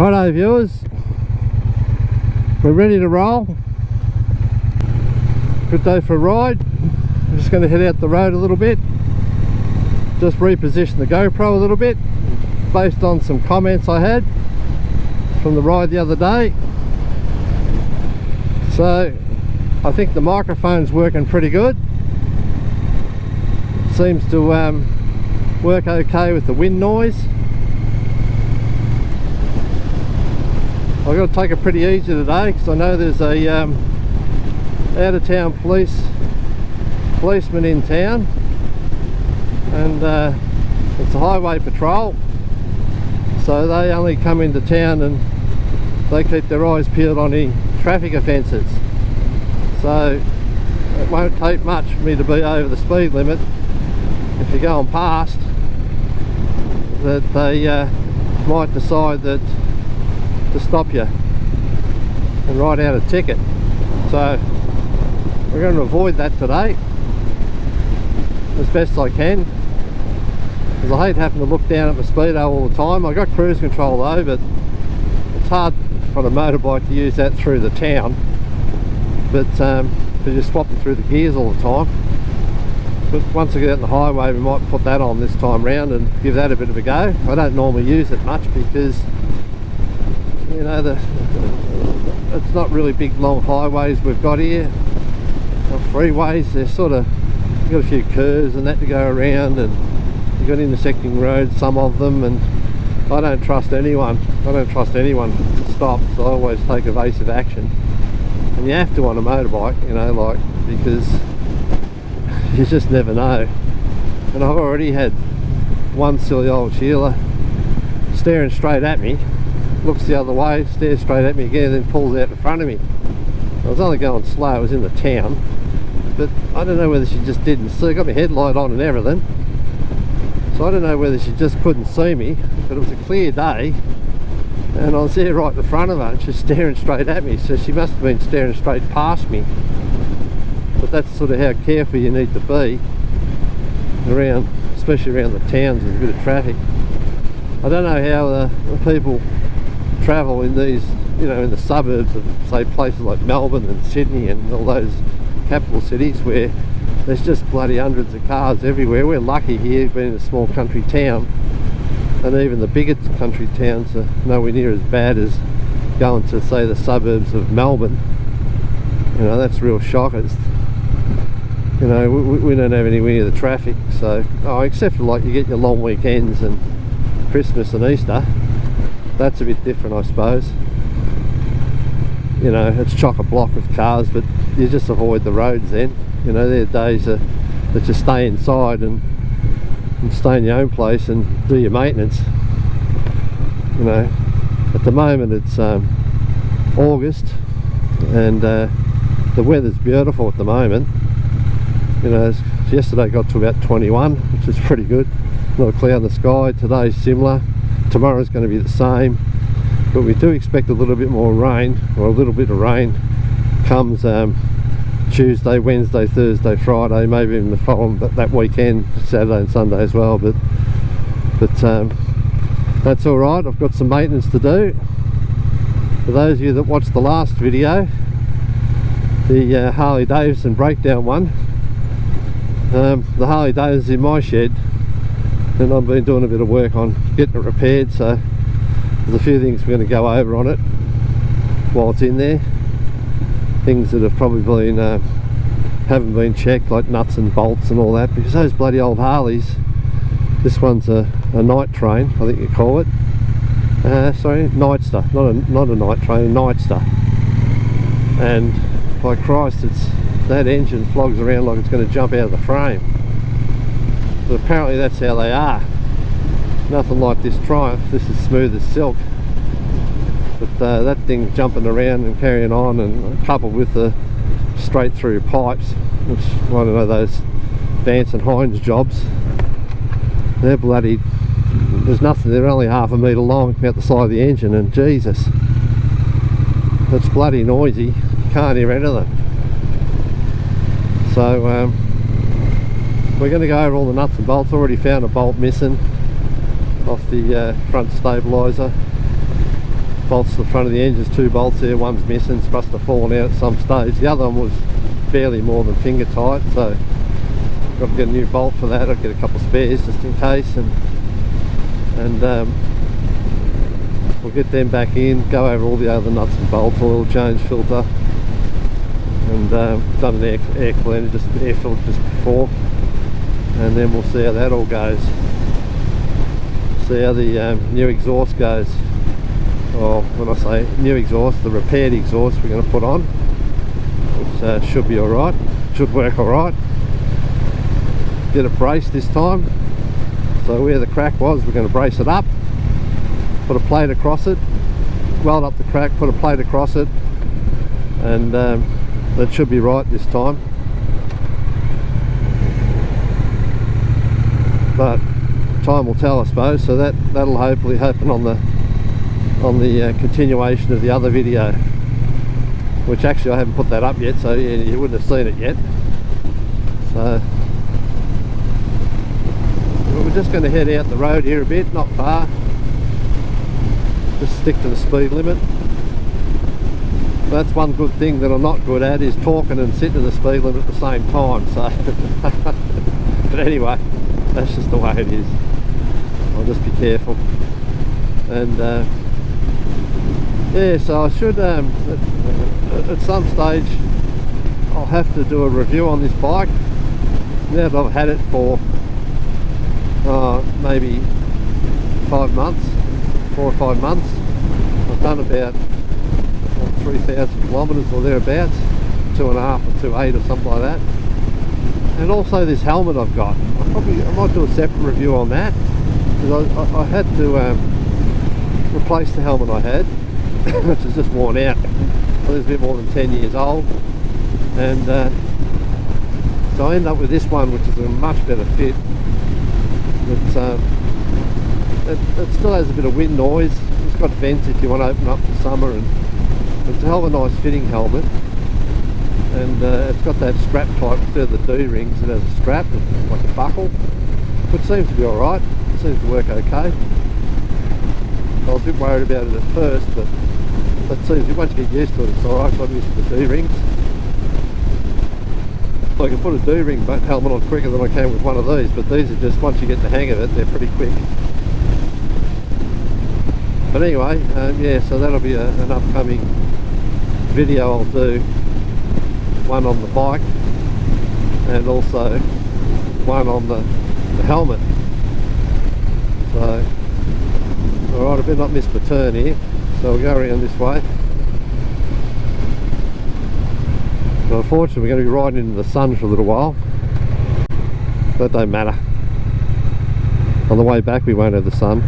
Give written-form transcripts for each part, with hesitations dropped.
Righto viewers, we're ready to roll. Good day for a ride. I'm just going to head out the road a little bit, just reposition the GoPro a little bit based on some comments I had from the ride the other day. So I think the microphone's working pretty good. It seems to work okay with the wind noise. I've got to take it pretty easy today because I know there's a out of town policeman in town, and it's a highway patrol, so they only come into town and they keep their eyes peeled on any traffic offences. So it won't take much for me to be over the speed limit if you're going past, that they might decide that to stop you and write out a ticket. So we're going to avoid that today as best I can, because I hate having to look down at my speedo all the time. I got cruise control though, but it's hard for a motorbike to use that through the town, but because you're swapping through the gears all the time. But once I get out on the highway, we might put that on this time round and give that a bit of a go. I don't normally use it much because, you know, it's not really big long highways we've got here, or freeways. They're sort of, you've got a few curves and that to go around, and you've got intersecting roads, some of them, and I don't trust anyone. I don't trust anyone to stop, so I always take evasive action. And you have to on a motorbike, you know, like, because you just never know. And I've already had one silly old Sheila staring straight at me, looks the other way, stares straight at me again, and then pulls out in front of me. I was only going slow, I was in the town, but I don't know whether she just didn't see. I got my headlight on and everything, so I don't know whether she just couldn't see me, but it was a clear day and I was there right in front of her and she's staring straight at me, so she must have been staring straight past me. But that's sort of how careful you need to be around, especially around the towns with a bit of traffic. I don't know how the people travel in these, you know, in the suburbs of, say, places like Melbourne and Sydney and all those capital cities where there's just bloody hundreds of cars everywhere. We're lucky here being in a small country town, and even the bigger country towns are nowhere near as bad as going to, say, the suburbs of Melbourne. You know, that's real shockers. You know, we don't have anywhere near the traffic, so except for, like, you get your long weekends and Christmas and Easter. That's a bit different, I suppose. You know, it's chock-a-block with cars, but you just avoid the roads then. You know, there are days that you stay inside and stay in your own place and do your maintenance. You know, at the moment it's August, and the weather's beautiful at the moment. You know, yesterday got to about 21, which is pretty good. Not a cloud in the sky. Today's similar. Tomorrow's going to be the same, but we do expect a little bit more rain, or a little bit of rain comes Tuesday, Wednesday, Thursday, Friday, maybe even the following, but that weekend, Saturday and Sunday as well. But that's all right. I've got some maintenance to do. For those of you that watched the last video, the Harley Davidson breakdown one, the Harley Davidson's in my shed, and I've been doing a bit of work on getting it repaired, so there's a few things we're going to go over on it while it's in there. Things that have probably been haven't been checked, like nuts and bolts and all that, because those bloody old Harleys, this one's a night train, I think you call it. Sorry, Nightster, not a night train, a Nightster. And by Christ, it's that engine flogs around like it's going to jump out of the frame. But apparently that's how they are. Nothing like this Triumph. This is smooth as silk. But that thing jumping around and carrying on, and coupled with the straight through pipes, which, I don't know, those Vance and Hines jobs, they're bloody, there's nothing, they're only half a metre long out the side of the engine, and Jesus, it's bloody noisy, you can't hear anything. So we're going to go over all the nuts and bolts. Already found a bolt missing off the front stabiliser. bolts to the front of the engine. There's 2 bolts there, one's missing, it's must have fallen out at some stage. The other one was barely more than finger tight, so I've got to get a new bolt for that. I'll get a couple of spares just in case, and we'll get them back in, go over all the other nuts and bolts, oil change, filter, and done an air cleaner, just air filter just before, and then we'll see how that all goes. See how the new exhaust goes. Or when I say new exhaust, the repaired exhaust we're going to put on, which should be alright, should work alright. Get it braced this time, so where the crack was we're going to brace it up, put a plate across it, weld up the crack, put a plate across it, and that should be right this time. But time will tell, I suppose. So that'll hopefully happen on the continuation of the other video, which actually I haven't put that up yet, so yeah, you wouldn't have seen it yet. So we're just going to head out the road here a bit, not far, just stick to the speed limit. That's one good thing that I'm not good at, is talking and sitting to the speed limit at the same time. So but anyway, that's just the way it is. I'll just be careful. And yeah, so I should at some stage I'll have to do a review on this bike now that I've had it for maybe 5 months, 4 or 5 months. I've done about 3,000 kilometres or thereabouts, 2.5 or 2.8 or something like that. And also this helmet I've got, I might do a separate review on that, because I had to replace the helmet I had, which is just worn out. It was a bit more than 10 years old, and so I end up with this one, which is a much better fit. It still has a bit of wind noise. It's got vents if you want to open up for summer, and it's a hell of a nice fitting helmet. And it's got that strap type instead of the D-rings. It has a strap, it's like a buckle, which seems to be alright. It seems to work okay. I was a bit worried about it at first, but it seems once you get used to it, it's alright. I'm used to the D-rings. I can put a D-ring helmet on quicker than I can with one of these, but these are just, once you get the hang of it, they're pretty quick. But anyway, yeah, so that'll be an upcoming video I'll do, one on the bike and also one on the helmet. So, alright, I better not miss my turn here, so we'll go around this way. But unfortunately we're going to be riding into the sun for a little while. That don't matter. On the way back we won't have the sun.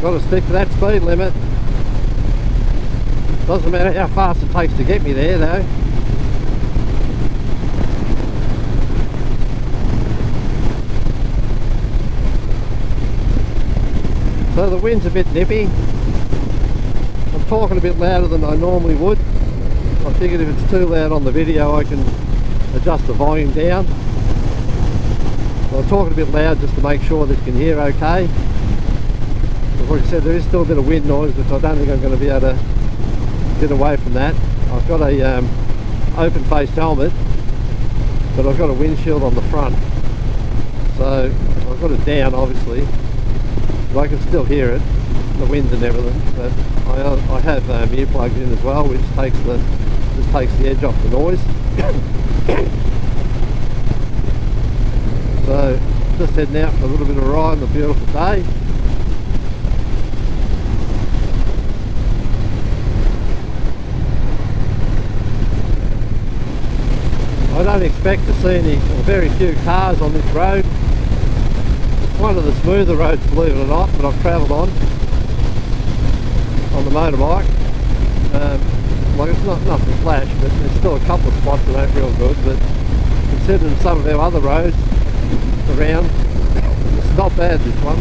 Got to stick to that speed limit. Doesn't matter how fast it takes to get me there though. So the wind's a bit nippy. I'm talking a bit louder than I normally would. I figured if it's too loud on the video I can adjust the volume down. So I'm talking a bit loud just to make sure that you can hear okay. Like I said, there is still a bit of wind noise, which I don't think I'm going to be able to get away from that. I've got a open-faced helmet, but I've got a windshield on the front, so I've got it down obviously, but I can still hear it, the wind and everything. But I have earplugs in as well, which takes the edge off the noise. So just heading out for a little bit of a ride on a beautiful day. I don't expect to see any, or very few cars on this road. It's one of the smoother roads, believe it or not, that I've travelled on the motorbike. Like it's not nothing flash, but there's still a couple of spots that ain't real good. But considering some of our other roads around, not bad, this one.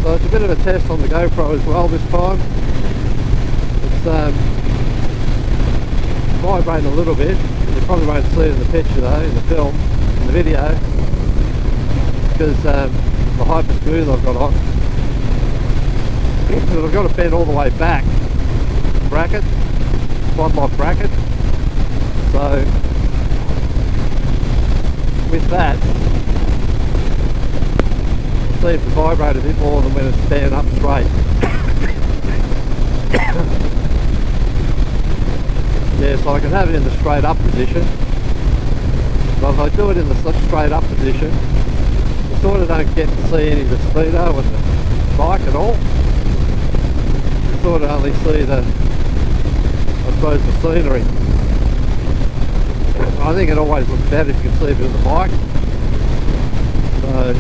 So it's a bit of a test on the GoPro as well this time. It's vibrating a little bit. You probably won't see it in the picture though, in the film, in the video, because the hyper smooth I've got on. But I've got to bend all the way back. Bracket, quad lock bracket. So with that, it seems to vibrate a bit more than when it's standing up straight. Yeah, so I can have it in the straight up position. But if I do it in the straight up position, I sort of don't get to see any of the speedo and the bike at all. You sort of only see the, I suppose, the scenery. I think it always looks better if you can see a bit of the bike. So,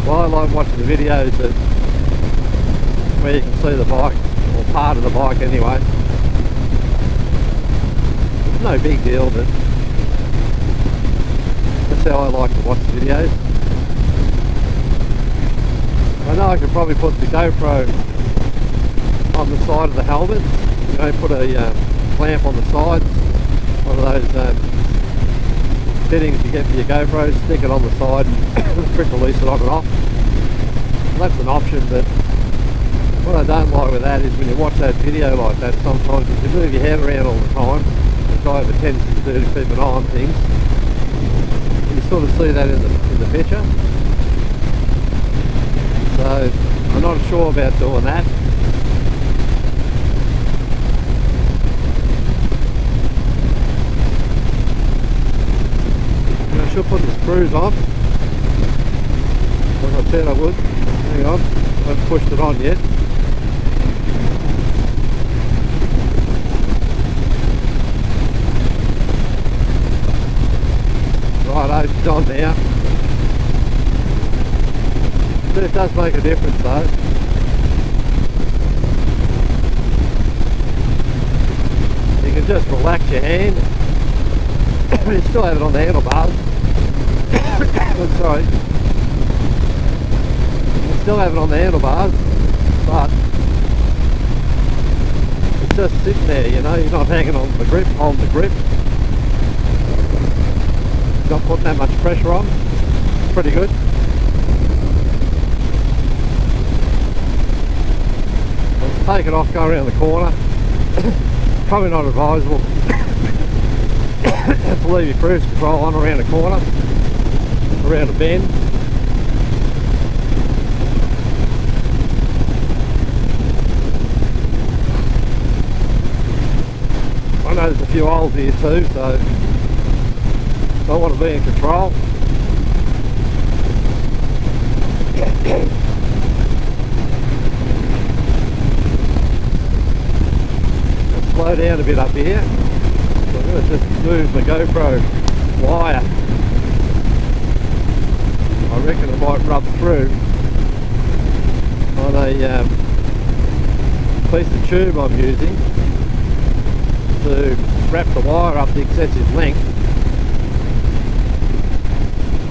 well, I like watching the videos that where you can see the bike, or part of the bike anyway. It's no big deal, but that's how I like to watch the videos. I know I could probably put the GoPro on the side of the helmet. You know, put a clamp on the sides, one of those fittings you get for your GoPro, stick it on the side and quick release it on and off. Well, that's an option, but what I don't like with that is when you watch that video like that, sometimes if you move your head around all the time, which I have a tendency to do to keep an eye on things, you sort of see that in the picture. So I'm not sure about doing that. I should put the screws on, like I said I would. Hang on, I haven't pushed it on yet. Righto, it's on now. But it does make a difference though. You can just relax your hand. You still have it on the handlebars. Oh, sorry. You still have it on the handlebars, but it's just sitting there, you know, you're not hanging on the grip, Not putting that much pressure on. It's pretty good. Let's take it off, go around the corner. Probably not advisable to leave your cruise control on around a corner, around a bend. I know there's a few holes here too, so don't want to be in control. Let's slow down a bit up here. So I'm going to just move the GoPro wire. I reckon it might rub through on a piece of tube I'm using to wrap the wire up the excessive length.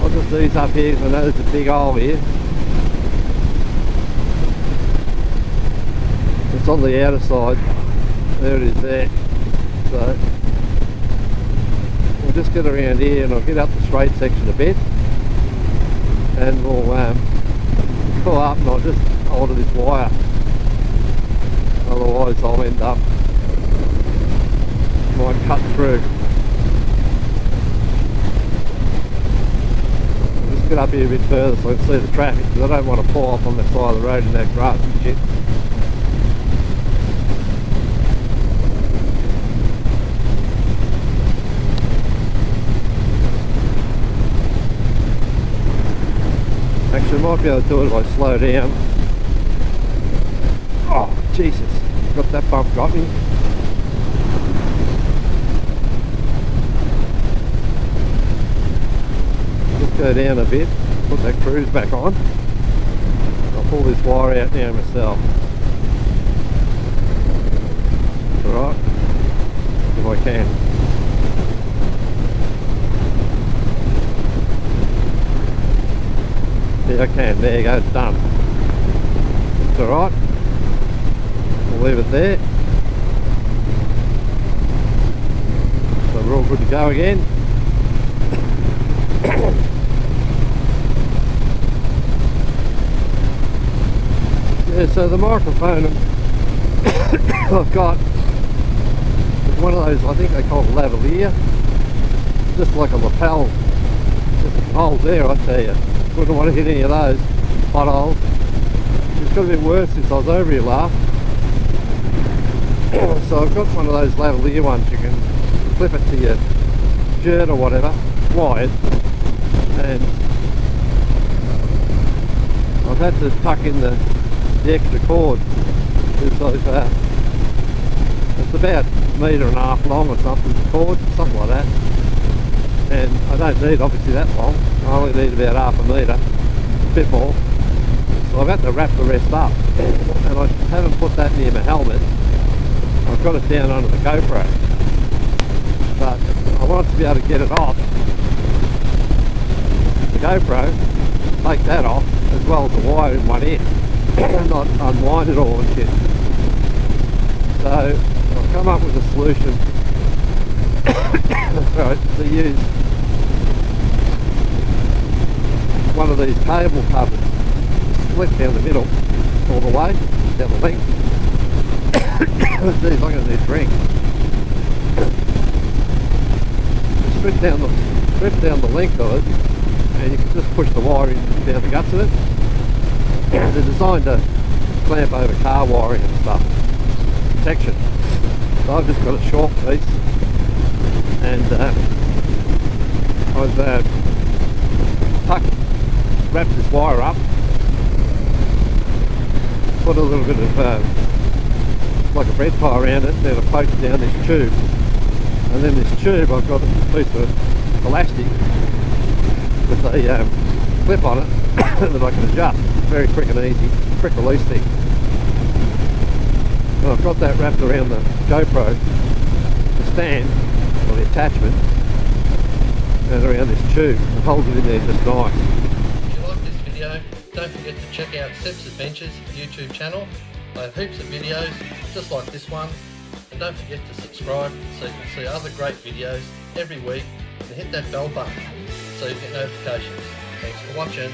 I'll just ease up here because I know there's a big hole here. It's on the outer side. There it is there. So we'll just get around here and I'll get up the straight section a bit and we'll pull up and I'll just hold this wire. Otherwise I'll end up, might cut through. I'll just get up here a bit further so I can see the traffic because I don't want to pull off on the side of the road in that grass and shit. Actually, I might be able to do it if I slow down. Oh, Jesus. Got that bump, got me. Just go down a bit, put that cruise back on. I'll pull this wire out now myself. Alright. can. Yeah, I can. There you go, it's done. It's alright. We'll leave it there. So we're all good to go again. Yeah, so the microphone I've got is one of those, I think they call it lavalier, just like a lapel, just holes there, I tell you. Wouldn't want to hit any of those potholes. It's got a bit worse since I was over here last. So I've got one of those lavalier ones, you can clip it to your shirt or whatever, wired, and I've had to tuck in the extra cord. It's about 1.5 meters long or something, the cord, something like that. And I don't need obviously that long, I only need about 0.5 metre, a bit more. So I've had to wrap the rest up, and I haven't put that near my helmet. I've got it down under the GoPro, but I want to be able to get it off the GoPro, take that off, as well as the wire in one end, and not unwind it all and shit. So I've come up with a solution right, to use one of these cable covers, split down the middle all the way, down the length. Geez, I'm going to need a drink. Strip down the length of it, and you can just push the wire in down the guts of it. They're designed to clamp over car wiring and stuff, protection. So I've just got a short piece, and I've wrapped this wire up, put a little bit of like a bread pie around it, then I poke it down this tube, and then this tube I've got a piece of elastic with a clip on it that I can adjust, very quick and easy, quick release thing. And I've got that wrapped around the GoPro, the stand, or the attachment, and around this tube. It holds it in there just nice. If you like this video, don't forget to check out Sepp's Adventures YouTube channel. I have heaps of videos just like this one, and don't forget to subscribe so you can see other great videos every week, and hit that bell button so you get notifications. Thanks for watching.